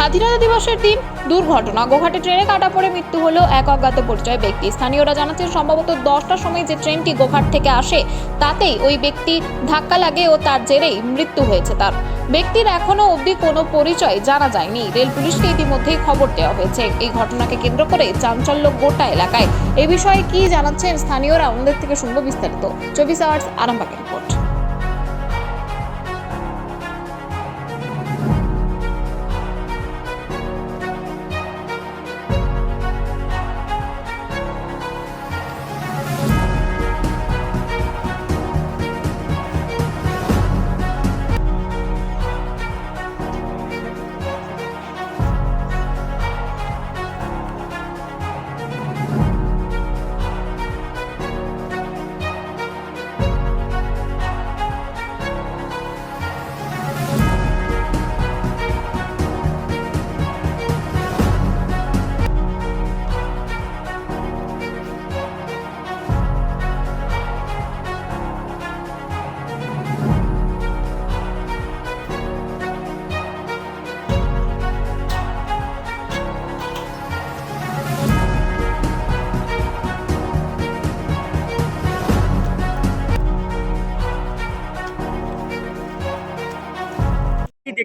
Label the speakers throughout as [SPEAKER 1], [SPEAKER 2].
[SPEAKER 1] স্বাধীনতা দিবসের দিন দুর্ঘটনা, গোঘাটে ট্রেনে কাটা পড়ে মৃত্যু হলো এক অজ্ঞাত পরিচয় ব্যক্তি। স্থানীয়রা জানাচ্ছেন সম্ভবত 10টার সময় যে ট্রেনটি গোঘাট থেকে আসে তাতেই ওই ব্যক্তি ধাক্কা লাগে ও তার জেরেই মৃত্যু হয়েছে তার। ব্যক্তির এখনো অবধি কোনো পরিচয় জানা যায়নি। রেল পুলিশকে ইতিমধ্যেই খবর দেওয়া হয়েছে। এই ঘটনাকে কেন্দ্র করে চাঞ্চল্য গোটা এলাকায়। এ বিষয়ে কি জানাচ্ছেন স্থানীয়রা, আমাদের থেকে শুনবো বিস্তারিত। 24 আওয়ার্স আরামবাগের রিপোর্ট।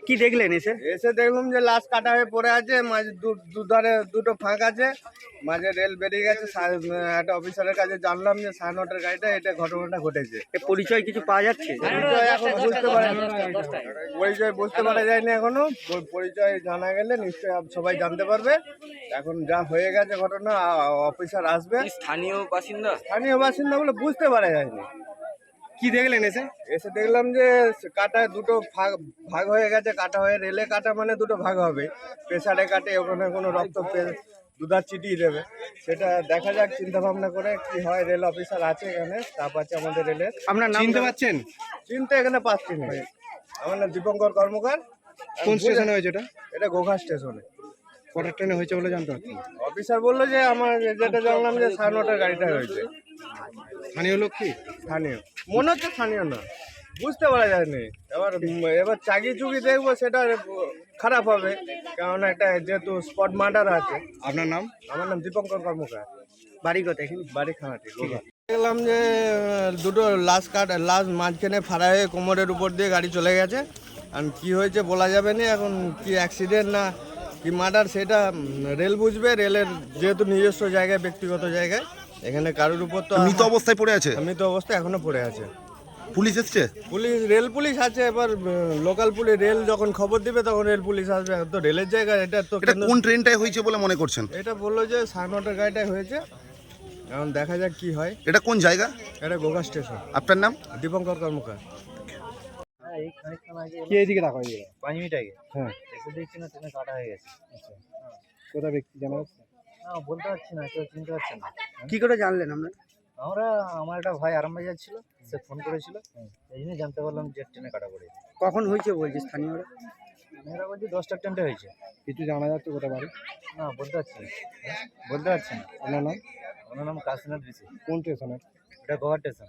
[SPEAKER 2] কি দেখলেন এসে?
[SPEAKER 3] এসে দেখলাম যে লাশ কাটা হয়ে পড়ে আছে, মাঝে দুধারে দুটো ফাঁক আছে, মাঝে রেল বেরিয়ে গেছে। একটা অফিসারের কাছে জানলাম যে 9:30 গাড়িটা এটা ঘটনাটা ঘটেছে।
[SPEAKER 2] পরিচয় কিছু পাওয়া যাচ্ছে?
[SPEAKER 3] পরিচয় এখন বুঝতে পারা যায়নি এখনো। পরিচয় জানা গেলে নিশ্চয়ই সবাই জানতে পারবে। এখন যা হয়ে গেছে ঘটনা, অফিসার আসবে।
[SPEAKER 2] স্থানীয়
[SPEAKER 3] বাসিন্দা বলে বুঝতে পারা যায়নি।
[SPEAKER 2] কি দেখলেন এসে?
[SPEAKER 3] এসে দেখলাম যে কাটা দুটো ভাগ হয়ে গেছে। কাটা হয়ে রেলে কাটা মানে দুটো ভাগ হবে। প্রেসারে কাটে, ওখানে কোনো রক্ত দুধার চিটিয়ে দেবে। সেটা দেখা যাক, চিন্তা ভাবনা করে কি হয়। রেল অফিসার আছে এখানে, স্টাফ আছে আমাদের রেলের।
[SPEAKER 2] আপনার নাম চিনতে পারছেন?
[SPEAKER 3] চিনতে এখানে পাচ্ছি না। আমার নাম দীপঙ্কর কর্মকার।
[SPEAKER 2] কোন স্টেশনে হয়েছে এটা?
[SPEAKER 3] এটা গোঘাট স্টেশনে।
[SPEAKER 2] কটার ট্রেনে হয়েছে বলে জানতে পারছেন?
[SPEAKER 3] অফিসার বললো যে আমার যেটা জানলাম যে 9:30 গাড়িটা হয়েছে।
[SPEAKER 2] স্থানীয় লোক কি?
[SPEAKER 3] স্থানীয় মনে হচ্ছে, স্থানীয় না, বুঝতে পারা যায়নি। এবার চাকি চুকি দেখবো, সেটা খারাপ হবে, কারণ একটা যেহেতু স্পট মার্ডার আছে।
[SPEAKER 2] আপনার নাম?
[SPEAKER 3] আমার নাম দীপঙ্কর কর্মকার।
[SPEAKER 2] বাড়ি কোথায়? এখানে
[SPEAKER 3] বাড়ি খানাটি। দেখলাম যে দুটো লাশ মাঝখানে ফাড়া হয়ে কোমরের উপর দিয়ে গাড়ি চলে গেছে। আর কি হয়েছে বলা যাবে না এখন, কি অ্যাক্সিডেন্ট না কি মার্ডার সেটা রেল বুঝবে। রেলের যেহেতু নিজস্ব জায়গায়, ব্যক্তিগত জায়গায়, এখানে কারোর উপর তো
[SPEAKER 4] মৃত অবস্থায় পড়ে আছে।
[SPEAKER 3] মৃত অবস্থায় এখনো পড়ে আছে।
[SPEAKER 4] পুলিশ এসছে?
[SPEAKER 3] রেল পুলিশ আছে। এবার লোকাল পুলিশ, রেল যখন খবর দিবে তখন রেল পুলিশ আসবে। তো রেলের জায়গা এটা। তো
[SPEAKER 4] এটা কোন ট্রেনটায় হয়েছে বলে মনে করছেন?
[SPEAKER 3] এটা বললো যে 9:30 গাড়িটায় হয়েছে। এখন দেখা যাক কি হয়।
[SPEAKER 4] এটা কোন জায়গা?
[SPEAKER 3] এটা গোঘাট স্টেশন।
[SPEAKER 4] আপনার নাম?
[SPEAKER 3] দীপঙ্কর কর্মকার।
[SPEAKER 2] কি এদিকে রাখা হয়ে গেল?
[SPEAKER 5] 5 মিনিট আগে।
[SPEAKER 2] হ্যাঁ,
[SPEAKER 5] এসে দেখছি না ট্রেনে কাটা হয়ে গেছে।
[SPEAKER 2] কোথা ব্যক্তি জানা যাচ্ছে?
[SPEAKER 5] না বলতে পারছি না, কেউ চিনতে পারছে না।
[SPEAKER 2] কি করে জানলেন আমরা?
[SPEAKER 5] আমার একটা ভাই আরামবাগ যাচ্ছিল, সে ফোন করেছিল, এই জন্য জানতে পারলাম যে ট্রেনে কাটা পড়েছে।
[SPEAKER 2] কখন হয়েছে বলছে স্থানীয়রা?
[SPEAKER 5] মেয়েরা বলছি 10টার ট্রেনটা হয়েছে।
[SPEAKER 2] কিছু জানা যাচ্ছে কোথা বাড়ি?
[SPEAKER 5] না বলতে পারছি না, বলতে পারছি না।
[SPEAKER 2] আপনার নাম?
[SPEAKER 5] আমার নাম কাশীনাথ বিশি।
[SPEAKER 2] কোন স্টেশনে?
[SPEAKER 5] এটা গোয়া স্টেশন।